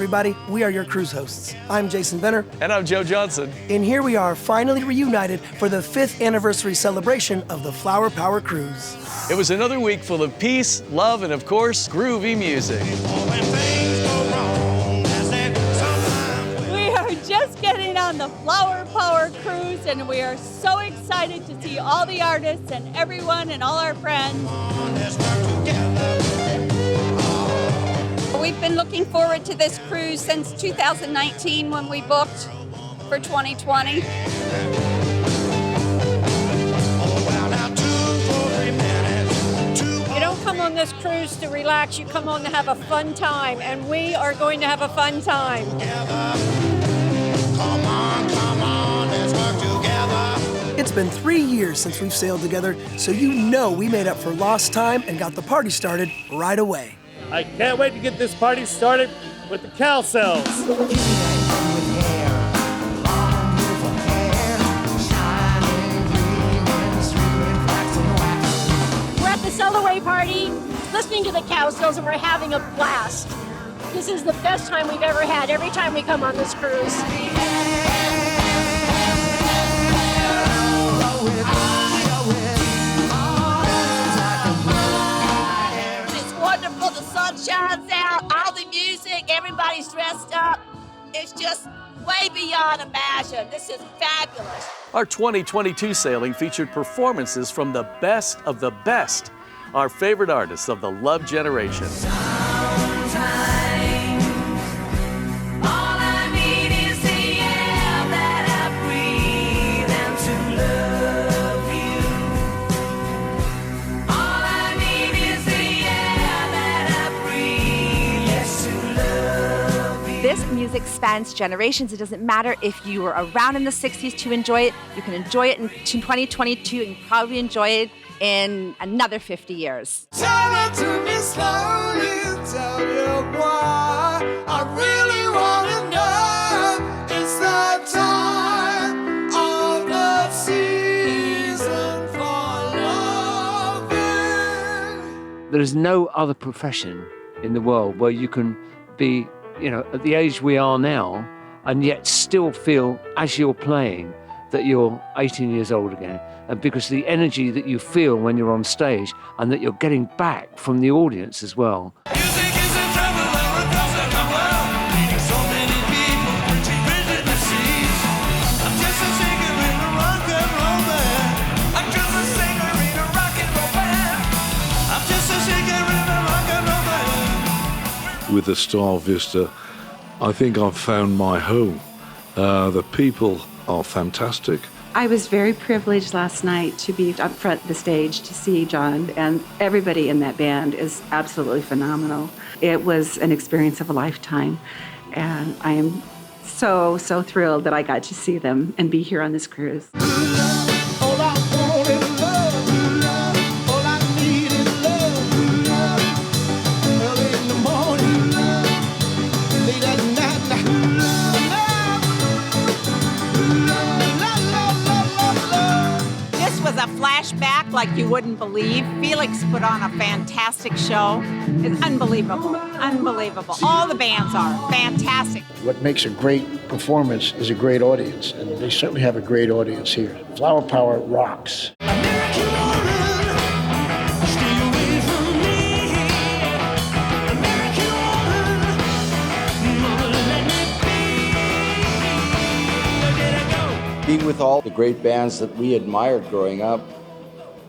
everybody. We are your cruise hosts. I'm Jason Benner. And I'm Joe Johnson. And here we are, finally reunited for the 5th anniversary celebration of the Flower Power Cruise. It was another week full of peace, love, and of course, groovy music. We are just getting on the Flower Power Cruise, and we are so excited to see all the artists and everyone and all our friends. We've been looking forward to this cruise since 2019 when we booked for 2020. You don't come on this cruise to relax, you come on to have a fun time, and we are going to have a fun time. Come on, let's work together. It's been 3 years since we've sailed together, so you know we made up for lost time and got the party started right away. I can't wait to get this party started with the cow cells. We're We're at the Sailaway Party, listening to the cow cells, and we're having a blast. This is the best time we've ever had every time we come on this cruise. Wonderful, the sun shines out, all the music, everybody's dressed up. It's just way beyond imagine. This is fabulous. Our 2022 sailing featured performances from the best of the best, our favorite artists of the Love Generation. This music spans generations. It doesn't matter if you were around in the 60s to enjoy it. You can enjoy it in 2022 and probably enjoy it in another 50 years. Tell it to me slowly, tell you why. I really want to know. It's the time of the season for loving. There is no other profession in the world where you can be, at the age we are now, and yet still feel, as you're playing, that you're 18 years old again. And because the energy that you feel when you're on stage, and that you're getting back from the audience as well. With the StarVista, I think I've found my home. The people are fantastic. I was very privileged last night to be up front of the stage to see John, and everybody in that band is absolutely phenomenal. It was an experience of a lifetime, and I am so thrilled that I got to see them and be here on this cruise. Flashback like you wouldn't believe. Felix put on a fantastic show. It's unbelievable, unbelievable. All the bands are fantastic. What makes a great performance is a great audience, and they certainly have a great audience here. Flower Power rocks. Being with all the great bands that we admired growing up,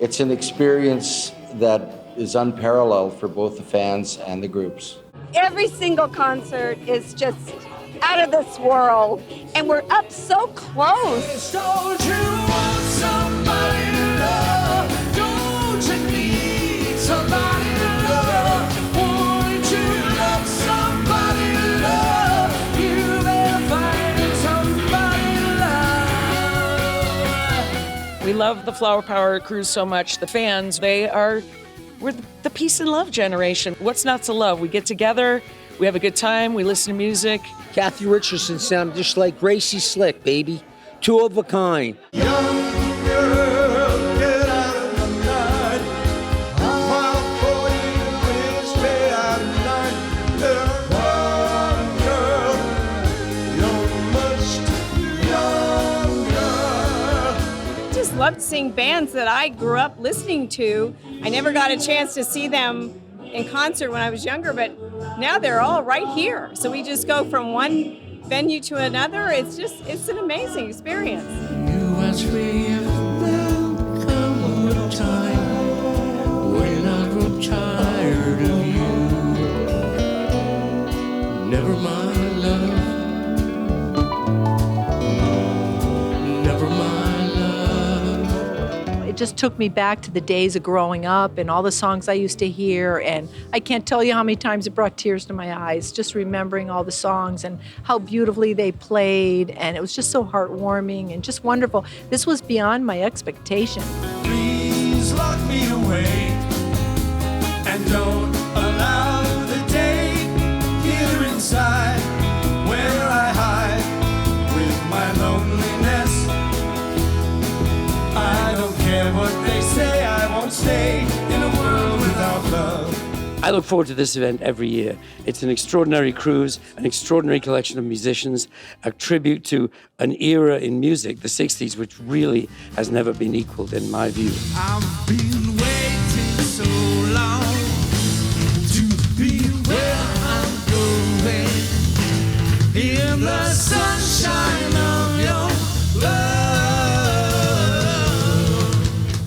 it's an experience that is unparalleled for both the fans and the groups. Every single concert is just out of this world, and we're up so close. Don't you want somebody to love? Don't you need somebody to love? Won't you love somebody to love? You better find somebody to love. We love the Flower Power Cruise so much. The fans, we're the peace and love generation. What's not to love? We get together, we have a good time, we listen to music. Kathy Richardson sounded just like Gracie Slick, baby. Two of a kind. seeing bands that I grew up listening to. I never got a chance to see them in concert when I was younger, but now they're all right here. So we just go from one venue to another. It's an amazing experience. You ask me if there'll come a time when I grow tired of you. Never mind, love. Never mind, love. It just took me back to the days of growing up and all the songs I used to hear. And I can't tell you how many times it brought tears to my eyes, just remembering all the songs and how beautifully they played. And it was just so heartwarming and just wonderful. This was beyond my expectation. Please lock me away and don't allow the day here inside where I hide with my loneliness. I don't care what they say, I won't stay in a world without love. I look forward to this event every year. It's an extraordinary cruise, an extraordinary collection of musicians, a tribute to an era in music, the 60s, which really has never been equaled in my view. I've been waiting so long to be where I'm going in the sunshine of your love.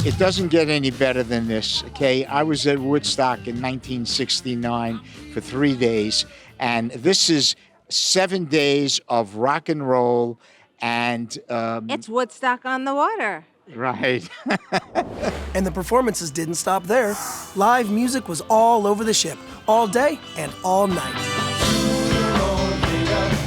It doesn't get any better than this, okay? I was at Woodstock in 1969 for 3 days, and this is 7 days of rock and roll, and It's Woodstock on the water. right. And the performances didn't stop there. Live music was all over the ship, all day and all night.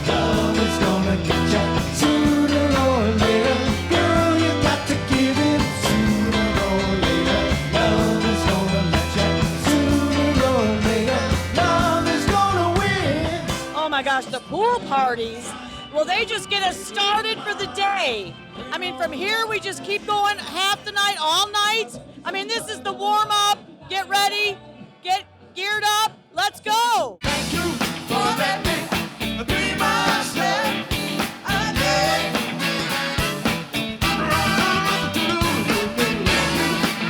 Love is gonna get ya sooner or later. Girl, you got to give it sooner or later. Love is gonna let ya sooner or later. Love is gonna win. Oh my gosh, the pool parties. Well, they just get us started for the day. I mean, from here, we just keep going half the night, all night. I mean, this is the warm up. Get ready, get geared up. Let's go. Thank you for letting me be myself again.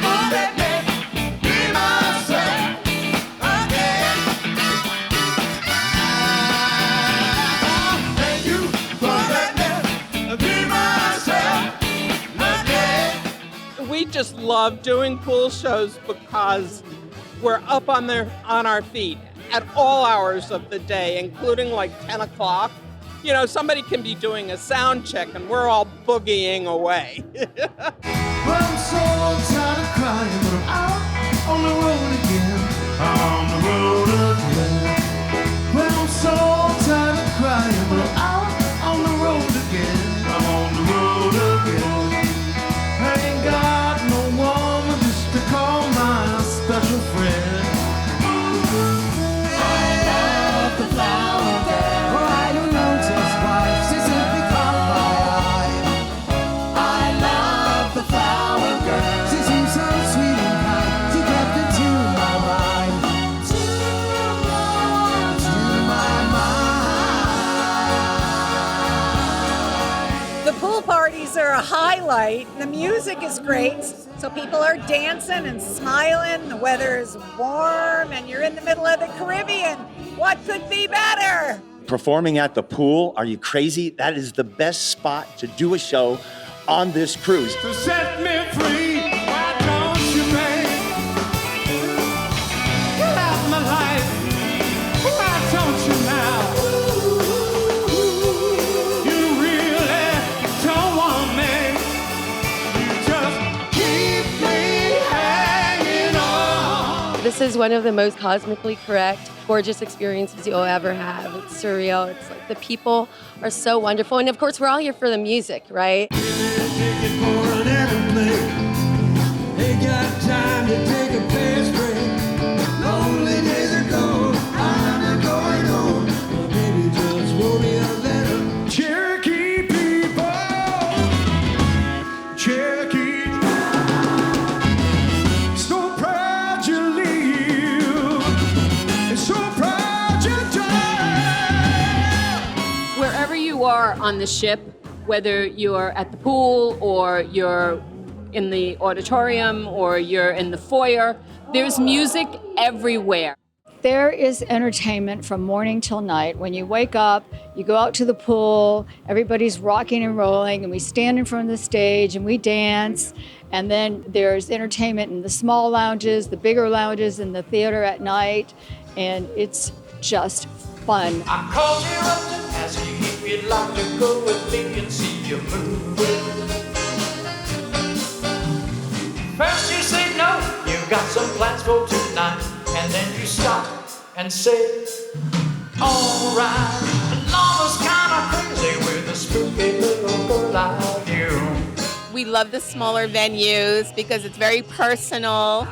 For letting me be myself again. Thank you for letting me be myself again. We just love doing pool shows because we're up on our feet at all hours of the day, including like 10 o'clock. You know, somebody can be doing a sound check and we're all boogieing away. Well, I'm so tired of crying, but I'm out on the road again. On the road again. Well, I'm so tired of crying, but I'm out on the road again. I'm on the road again. I ain't got no woman just to call my special friend. I love the flower girl. Well, I don't know just why. She simply caught my eye. I love the flower girl. She seems so sweet and kind. She kept it to my mind. To my mind. The pool parties are a highlight. The music is great, so people are dancing and smiling. The weather is warm, and you're in the middle of the Caribbean. What could be better? Performing at the pool, are you crazy? That is the best spot to do a show on this cruise. To set me free, why don't you, babe? Get out my life, why don't you now? You really don't want me. You just keep me hanging on. This is one of the most cosmically correct, gorgeous experiences you'll ever have. It's surreal. It's like the people are so wonderful. And of course, we're all here for the music, right? Ticket for an airplane. Ain't got time to take a fast break. Lonely days are gone. I'm going home. Well, baby, just wrote me a letter. Cherokee people. Cherokee. So proud you leave. And so proud you die. Wherever you are on the ship, whether you're at the pool or you're in the auditorium or you're in the foyer. There's music everywhere. There is entertainment from morning till night. When you wake up, you go out to the pool, everybody's rocking and rolling, and we stand in front of the stage and we dance. And then there's entertainment in the small lounges, the bigger lounges, in the theater at night. And it's just fun. I called you up to ask you if you'd like to go with me and see you move. First you say no, you got some plans for tonight. And then you stop and say, alright. Mama's kinda crazy with a spooky little girl like you. We love the smaller venues because it's very personal.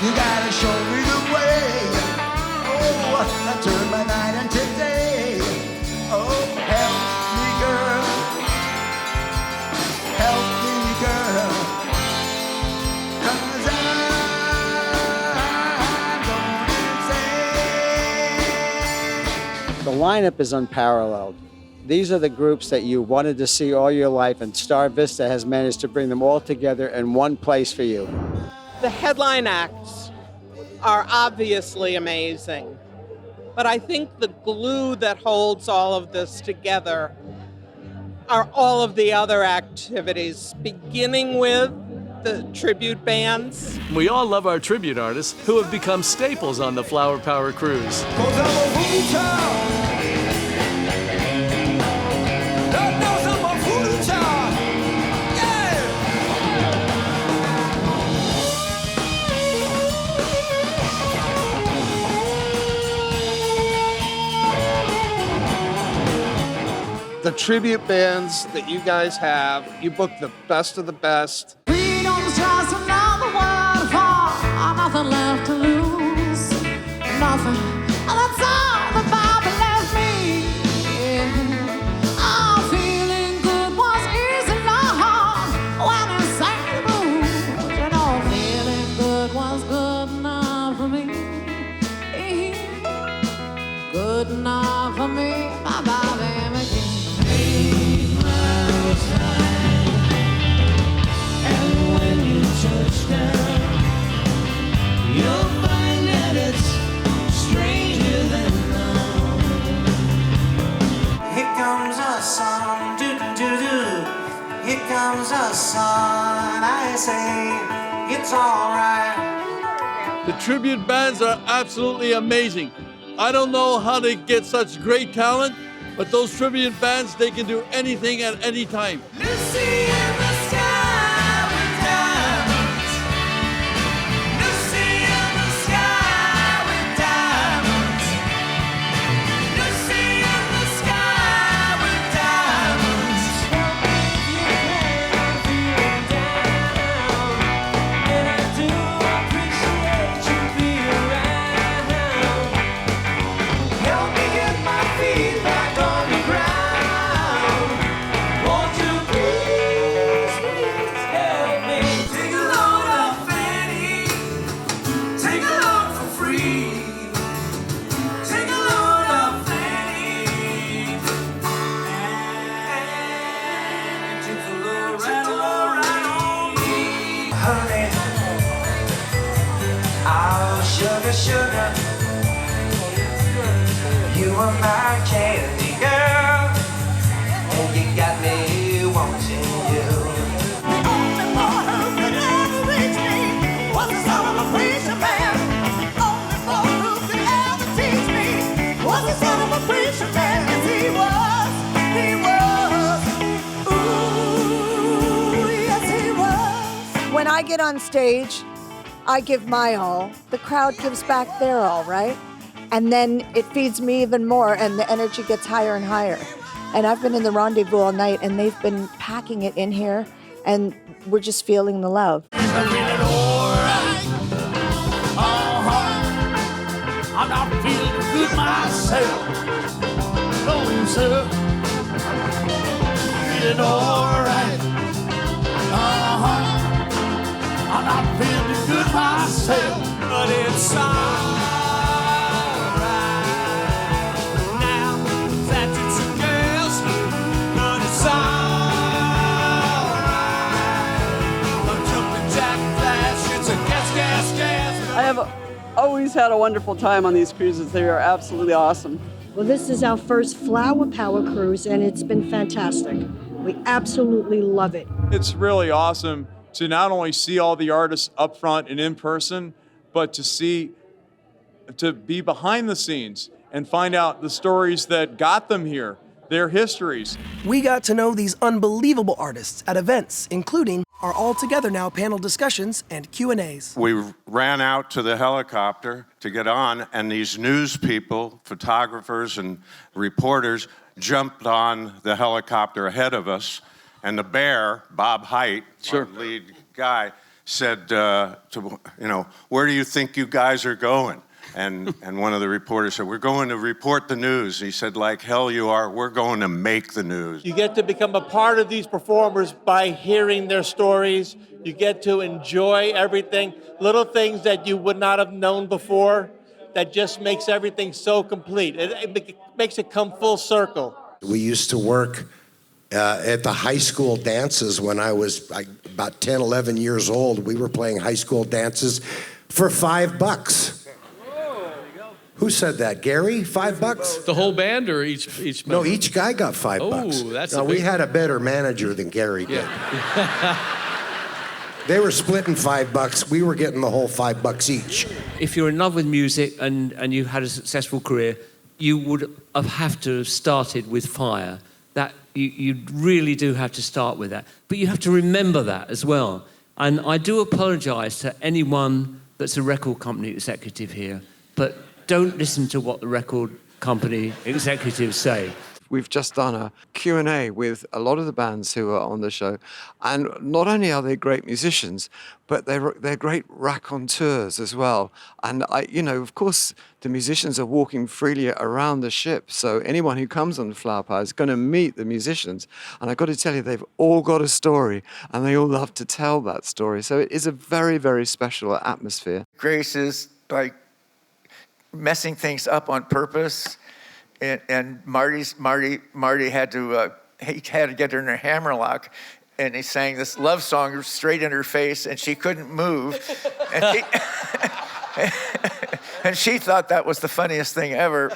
You gotta show me the way. Oh, I turn my night into day. Oh, help me, girl. Help me, girl. 'Cause I'm going insane. The lineup is unparalleled. These are the groups that you wanted to see all your life, and StarVista has managed to bring them all together in one place for you. The headline acts are obviously amazing, but I think the glue that holds all of this together are all of the other activities, beginning with the tribute bands. We all love our tribute artists who have become staples on the Flower Power Cruise. The tribute bands that you guys have, you book the best of the best. Freedom's just another word for nothing left to lose. Nothing. That's all the Bible left me. Yeah. Oh, feeling good was easy long when I sang the blues. You know, feeling good was good enough for me. Good enough for me. Bye-bye, baby. You'll find that it's stranger than known. Here comes a song, do-do-do-do. Here comes a song, I say, it's alright. The tribute bands are absolutely amazing. I don't know how they get such great talent, but those tribute bands, they can do anything at any time. Lucy in the sky with diamonds. Lucy in the sky with diamonds. Lucy in the sky with diamonds. And I do appreciate you being around. Help me get my feet back on the ground. Won't you please, please help me? Take a load off Fanny. Take a load for free. Take a load off Fanny. And take a load right on me. Honey, oh sugar, sugar, you are my candy girl, and you got me wanting you. The only boy who could ever reach me was the son of a preacher man. The only boy who could ever teach me was the son of a preacher man. Yes, he was, ooh, yes, he was. When I get on stage, I give my all. The crowd gives back their all, right? And then it feeds me even more, and the energy gets higher and higher. And I've been in the rendezvous all night, and they've been packing it in here, and we're just feeling the love. I'm not feeling good myself. No, sir. Feeling alright. I'm not feeling good myself. But it's it's alright. Now that it's a guess, but it's alright. A jumping jack flash, it's a gas, gas, gas. I have always had a wonderful time on these cruises. They are absolutely awesome. Well, this is our first Flower Power cruise, and it's been fantastic. We absolutely love it. It's really awesome to not only see all the artists up front and in person, but to be behind the scenes and find out the stories that got them here, their histories. We got to know these unbelievable artists at events, including our All Together Now panel discussions and Q&As. We ran out to the helicopter to get on, and these news people, photographers and reporters, jumped on the helicopter ahead of us, and the bear, Bob Haidt, our lead guy, said, where do you think you guys are going? And one of the reporters said, we're going to report the news. He said, like hell you are, we're going to make the news. You get to become a part of these performers by hearing their stories. You get to enjoy everything, little things that you would not have known before that just makes everything so complete. It makes it come full circle. We used to work at the high school dances when I was about 10, 11 years old. We were playing high school dances for $5. Who said that? Gary? $5? The whole band or each member? No, each guy got $5. Oh, that's no, we had a better manager than Gary did. They were splitting $5. We were getting the whole $5 each. If you're in love with music and you had a successful career, you would have to have started with fire. That you really do have to start with that. But you have to remember that as well. And I do apologise to anyone that's a record company executive here, but don't listen to what the record company executives say. We've just done a Q&A with a lot of the bands who are on the show. And not only are they great musicians, but they're great raconteurs as well. And, of course, the musicians are walking freely around the ship. So anyone who comes on the Flower Power is going to meet the musicians. And I've got to tell you, they've all got a story, and they all love to tell that story. So it is a very, very special atmosphere. Grace is like messing things up on purpose, and Marty had to get her in a hammerlock, and he sang this love song straight in her face, and she couldn't move, and she thought that was the funniest thing ever.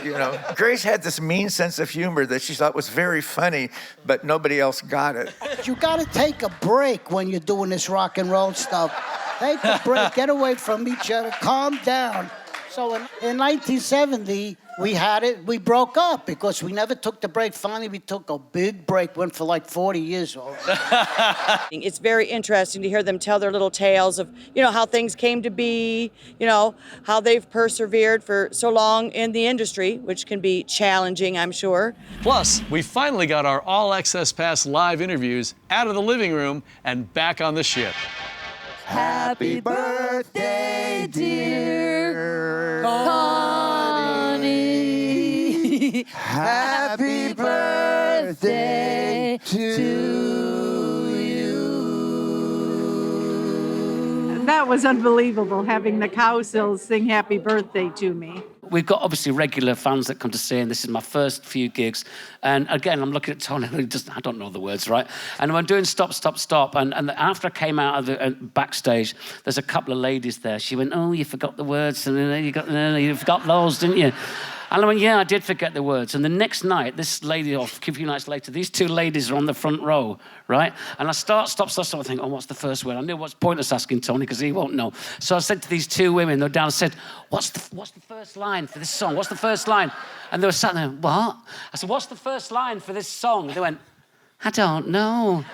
Grace had this mean sense of humor that she thought was very funny, but nobody else got it. You got to take a break when you're doing this rock and roll stuff. Take a break, get away from each other, calm down. So in 1970, we broke up because we never took the break. Finally, we took a big break, went for like 40 years. It's very interesting to hear them tell their little tales of, how things came to be, how they've persevered for so long in the industry, which can be challenging, I'm sure. Plus, we finally got our All Access Pass live interviews out of the living room and back on the ship. Happy birthday, dear Connie. Happy birthday to you. That was unbelievable, having the Cowsills sing happy birthday to me. We've got obviously regular fans that come to see, and this is my first few gigs. And again, I'm looking at Tony, who I don't know the words, right? And I'm doing Stop, Stop, Stop. And after I came out of the backstage, there's a couple of ladies there. She went, oh, you forgot the words, and you forgot those, didn't you? And I went, yeah, I did forget the words. And the next night, this lady, or a few nights later, these two ladies are on the front row, right? And I stop, I think, oh, what's the first word? I knew what's pointless asking Tony, because he won't know. So I said to these two women, they're down, I said, what's the first line for this song? What's the first line? And they were sat there, what? I said, what's the first line for this song? They went, I don't know.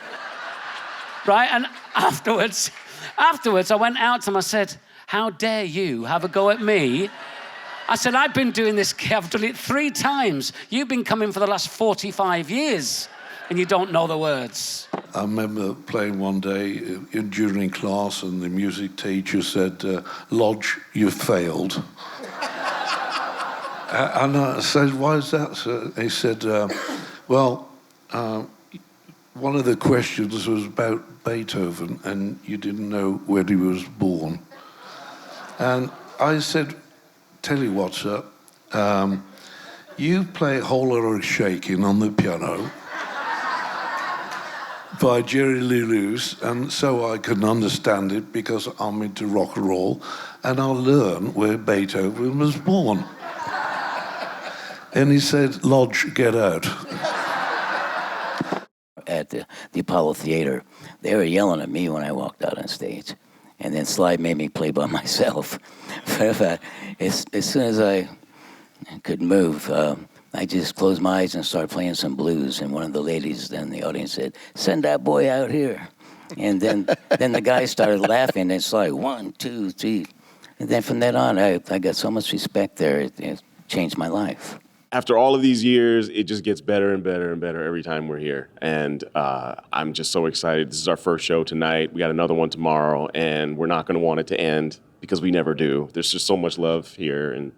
Right? And afterwards, I went out to them, I said, how dare you have a go at me? I said, I've been doing this, I've done it 3 times. You've been coming for the last 45 years, and you don't know the words. I remember playing one day during class, and the music teacher said, Lodge, you failed. And I said, why is that, sir? He said, one of the questions was about Beethoven, and you didn't know where he was born. And I said, tell you what, sir, you play Whole Lotta Shaking on the piano by Jerry Lee Lewis, and so I can understand it because I'm into rock and roll, and I'll learn where Beethoven was born. And he said, Lodge, get out. At the Apollo Theater, they were yelling at me when I walked out on stage. And then Sly made me play by myself. But as soon as I could move, I just closed my eyes and started playing some blues. And one of the ladies in the audience said, send that boy out here. And then the guys started laughing. And it's like, 1, 2, 3. And then from then on, I got so much respect there. It changed my life. After all of these years, it just gets better and better and better every time we're here. And I'm just so excited. This is our first show tonight. We got another one tomorrow, and we're not going to want it to end because we never do. There's just so much love here and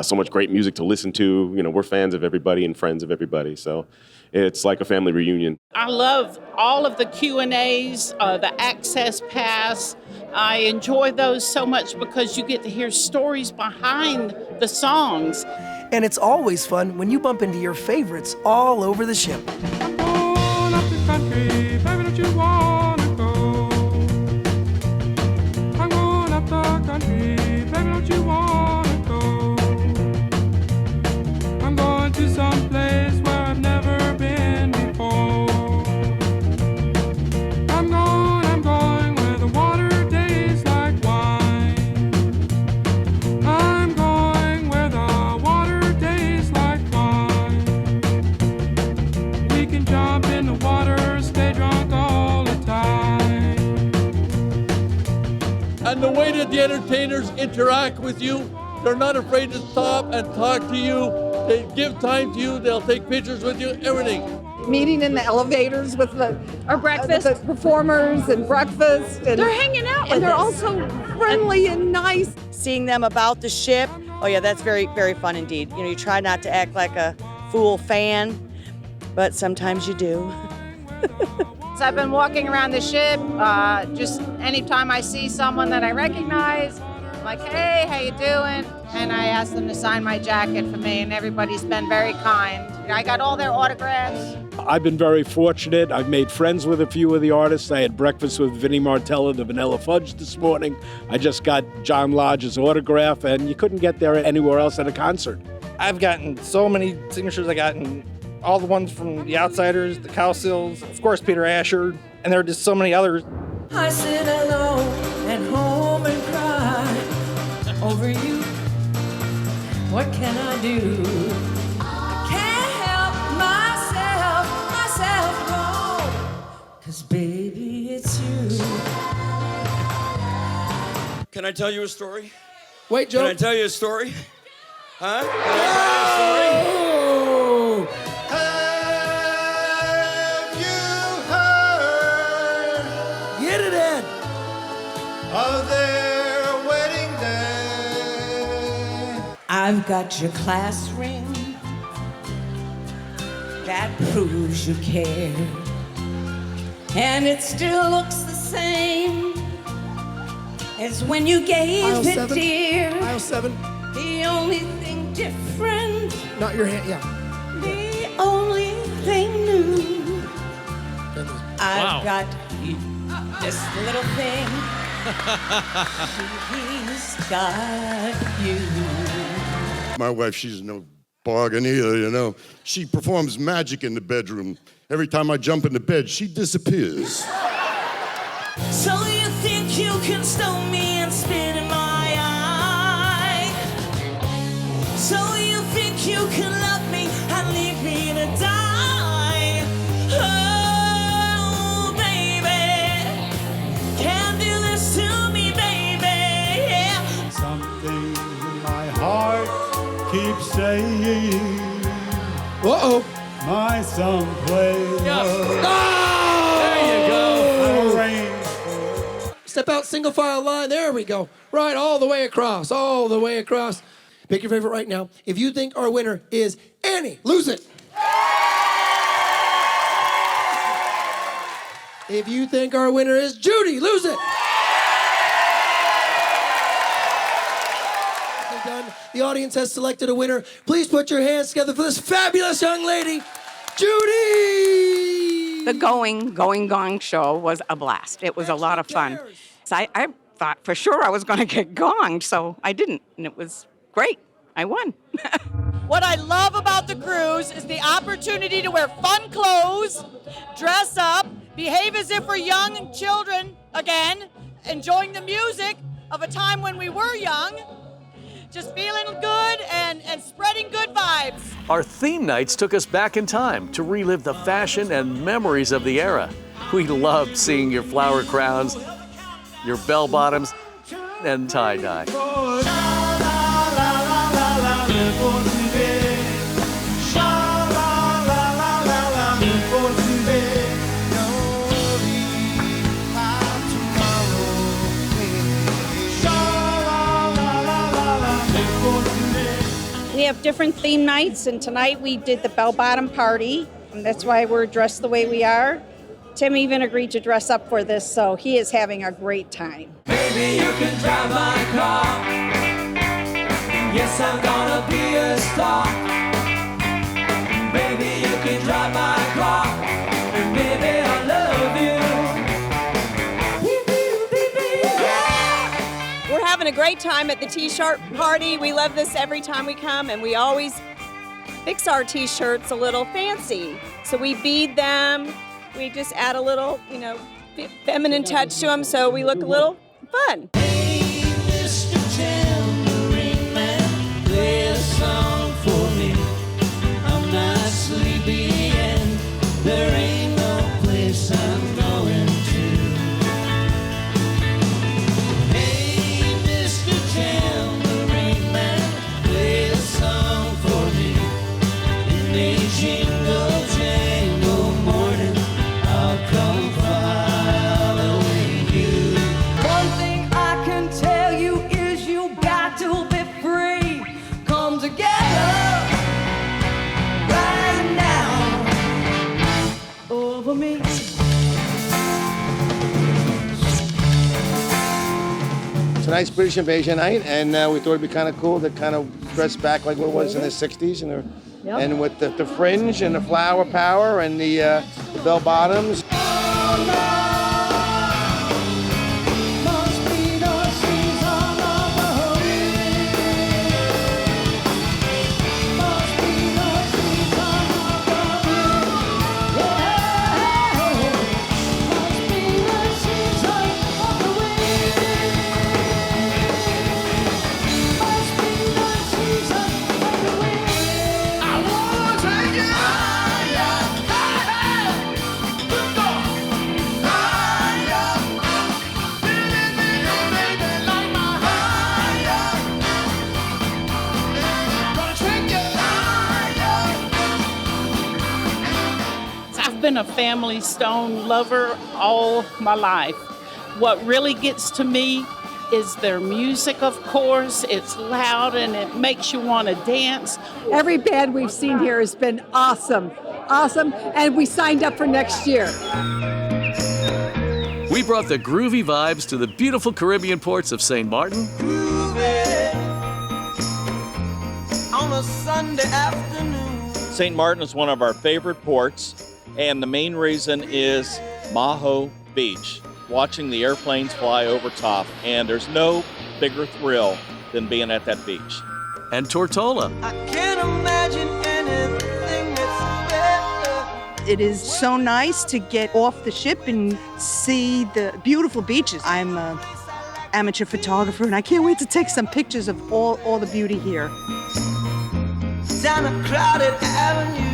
so much great music to listen to. You know, we're fans of everybody and friends of everybody. So it's like a family reunion. I love all of the Q&As, the Access Pass. I enjoy those so much because you get to hear stories behind the songs. And it's always fun when you bump into your favorites all over the ship. Going up the country, baby, don't you wanna go? I'm going up the country, baby, don't you wanna go? I'm going to some place where I've never been before. I'm going where the water tastes like wine. I'm going where the water tastes like wine. We can jump in the water, stay drunk all the time. And the way that the entertainers interact with you, they're not afraid to stop and talk to you. They give time to you. They'll take pictures with you, everything. Meeting in the elevators with our breakfast the performers and breakfast. And They're hanging out with and they're us. also friendly and nice. Seeing them about the ship, oh yeah, that's very, very fun indeed. You know, you try not to act like a fool fan, but sometimes you do. So I've been walking around the ship. Just anytime I see someone that I recognize, I'm like, hey, how you doing? And I ask them to sign my jacket for me, and everybody's been very kind. I got all their autographs. I've been very fortunate. I've made friends with a few of the artists. I had breakfast with Vinnie Martella, the Vanilla Fudge, this morning. I just got John Lodge's autograph, and you couldn't get there anywhere else at a concert. I've gotten so many signatures. I've gotten all the ones from The Outsiders, the Cowsills, of course Peter Asher, and there are just so many others. I sit alone at home and cry over you. What can I do? I can't help myself wrong. 'Cause baby, it's you. Can I tell you a story? Wait, Joe. Can I tell you a story? Huh? Can I tell you a story? Get it in. Of their wedding day. I've got your class ring that proves you care, and it still looks the same as when you gave Aisle it, 7. dear. Aisle 7. The only thing different, Not your hand, yeah. the only thing new, I've got this little thing. He's got you. My wife, she's no bargain either, you know. She performs magic in the bedroom. Every time I jump into bed, she disappears. So you think you can stone me and spit in my eye? So you think you can love me and leave me to die? Oh, baby, can't do this to me, baby. Yeah. Something my heart keeps saying. Uh-oh. My someplace. There you go. Step out single file line. There we go. Right, all the way across. All the way across. Pick your favorite right now. If you think our winner is Annie, lose it. If you think our winner is Judy, lose it. Well done. The audience has selected a winner. Please put your hands together for this fabulous young lady, Judy! The Going Gong Show was a blast. It was a lot of fun. So I thought for sure I was going to get gonged, so I didn't, and it was great. I won. What I love about the cruise is the opportunity to wear fun clothes, dress up, behave as if we're young children again, enjoying the music of a time when we were young, just feeling good and spreading good vibes. Our theme nights took us back in time to relive the fashion and memories of the era. We loved seeing your flower crowns, your bell bottoms, and tie-dye. We have different theme nights, and tonight we did the bell-bottom party, and that's why we're dressed the way we are. Tim even agreed to dress up for this, so he is having a great time. Baby, you can drive my car. Yes, I'm gonna be a star. Baby, you can drive my car. And baby, I love you. We're having a great time at the T-shirt party. We love this every time we come, and we always fix our T-shirts a little fancy. So we bead them. We just add a little, feminine touch to them so we look a little fun. Hey, Mr. Tambourine Man, play a song for me. I'm not sleepy and there ain't no place I'm going to. Hey, Mr. Tambourine Man, play a song for me. In a jingle jangle morning, I'll come following you. One thing I can tell you is you got to be free. Come together right now over me. Tonight's British Invasion night, and we thought it'd be kind of cool to kind of dress back like what it was in the 60s, and with the fringe and the flower power and the bell bottoms. I've been a Family Stone lover all my life. What really gets to me is their music, of course. It's loud and it makes you want to dance. Every band we've seen here has been awesome, and we signed up for next year. We brought the groovy vibes to the beautiful Caribbean ports of St. Martin, On a Sunday afternoon. St. Martin is one of our favorite ports, and the main reason is Maho Beach, watching the airplanes fly over top, and there's no bigger thrill than being at that beach. and Tortola. I can't imagine anything that's better. It is so nice to get off the ship and see the beautiful beaches. I'm an amateur photographer, and I can't wait to take some pictures of all the beauty here. Down a crowded avenue.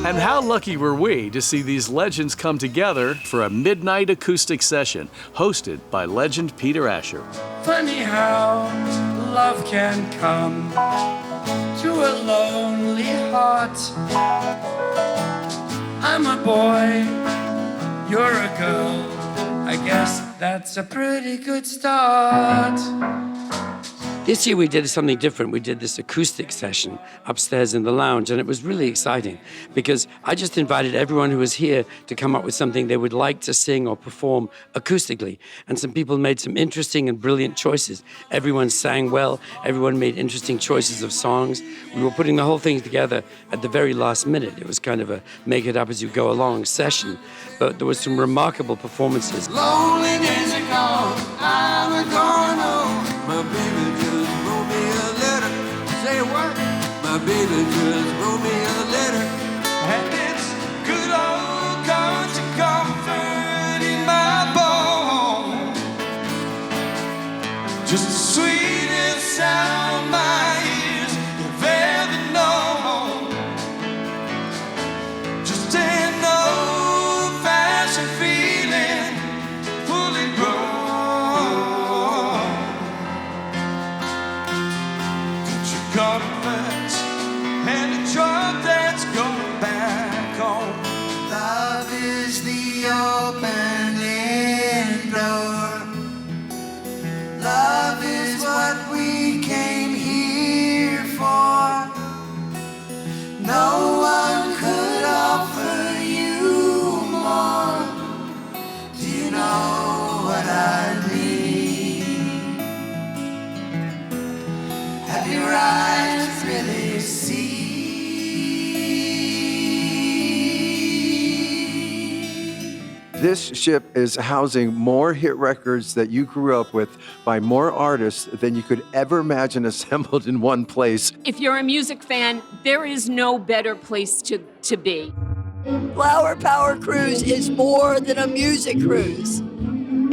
And how lucky were we to see these legends come together for a midnight acoustic session hosted by legend Peter Asher. Funny how love can come to a lonely heart. I'm a boy, you're a girl. I guess that's a pretty good start. This year we did something different. We did this acoustic session upstairs in the lounge, and it was really exciting because I just invited everyone who was here to come up with something they would like to sing or perform acoustically. And some people made some interesting and brilliant choices. Everyone sang well. Everyone made interesting choices of songs. We were putting the whole thing together at the very last minute. It was kind of a make it up as you go along session. But there was some remarkable performances. Lonely days are gone, I'm going home. My baby just wrote me a letter. Say what? My baby just wrote me a letter. And it's good old country comfort in my bones. Just the sweetest sound my ears have ever known. Just an old-fashioned feeling, fully grown. Comfort and a joy that's going back home. Love is the opening door. Love is what we came here for. No one could offer you more. Do you know what I mean? Have your eyes really seen? This ship is housing more hit records that you grew up with by more artists than you could ever imagine assembled in one place. If you're a music fan, there is no better place to be. Flower Power Cruise is more than a music cruise.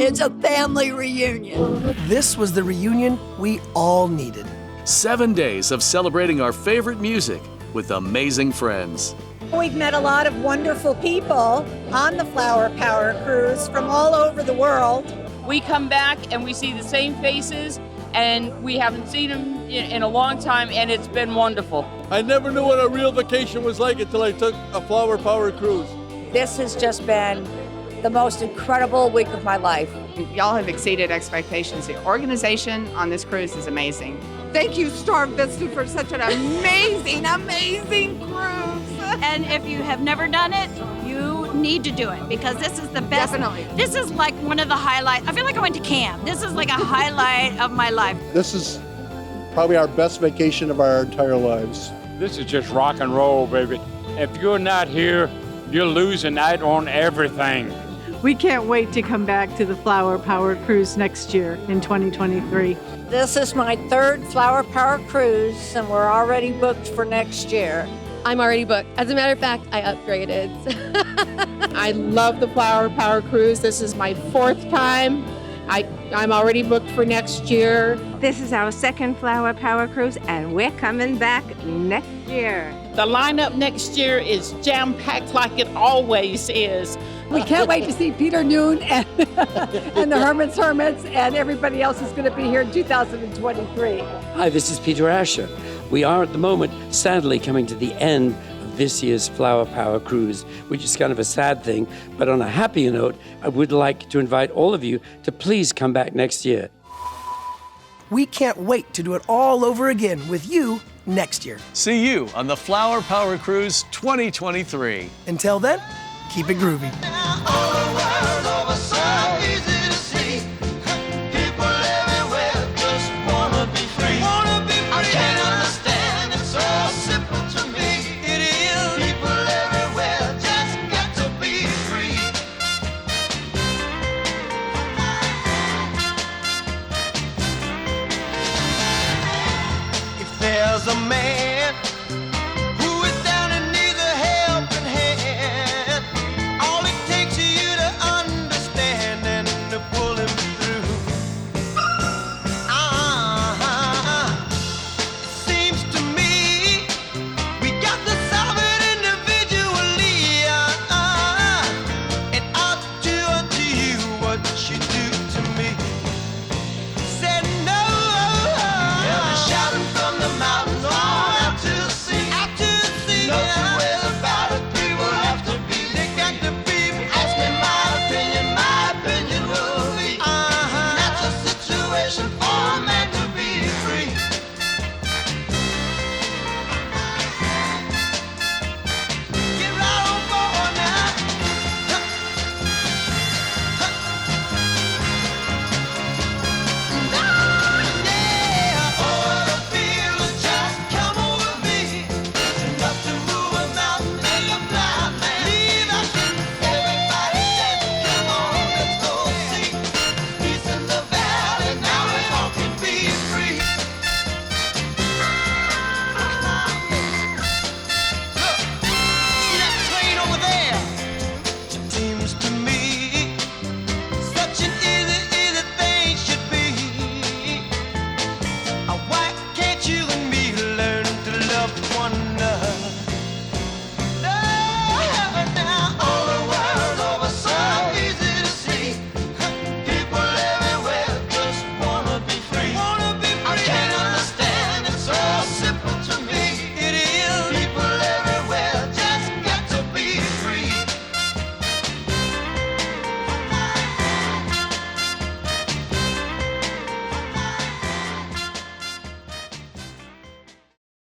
It's a family reunion. This was the reunion we all needed. 7 days of celebrating our favorite music with amazing friends. We've met a lot of wonderful people on the Flower Power Cruise from all over the world. We come back and we see the same faces, and we haven't seen them in a long time, and it's been wonderful. I never knew what a real vacation was like until I took a Flower Power cruise. This has just been the most incredible week of my life. Y'all have exceeded expectations. The organization on this cruise is amazing. Thank you, StarVista, for such an amazing, amazing cruise. And if you have never done it, you need to do it because this is the best. Definitely. This is like one of the highlights. I feel like I went to camp. This is like a highlight of my life. This is probably our best vacation of our entire lives. This is just rock and roll, baby. If you're not here, you're losing out on everything. We can't wait to come back to the Flower Power Cruise next year in 2023. This is my third Flower Power Cruise, and we're already booked for next year. I'm already booked. As a matter of fact, I upgraded. I love the Flower Power Cruise. This is my fourth time. I'm already booked for next year. This is our second Flower Power Cruise, and we're coming back next year. The lineup next year is jam-packed like it always is. We can't wait to see Peter Noon and, and the Herman's Hermits, and everybody else is going to be here in 2023. Hi, this is Peter Asher. We are at the moment, sadly, coming to the end of this year's Flower Power Cruise, which is kind of a sad thing. But on a happier note, I would like to invite all of you to please come back next year. We can't wait to do it all over again with you next year. See you on the Flower Power Cruise 2023. Until then, keep it groovy.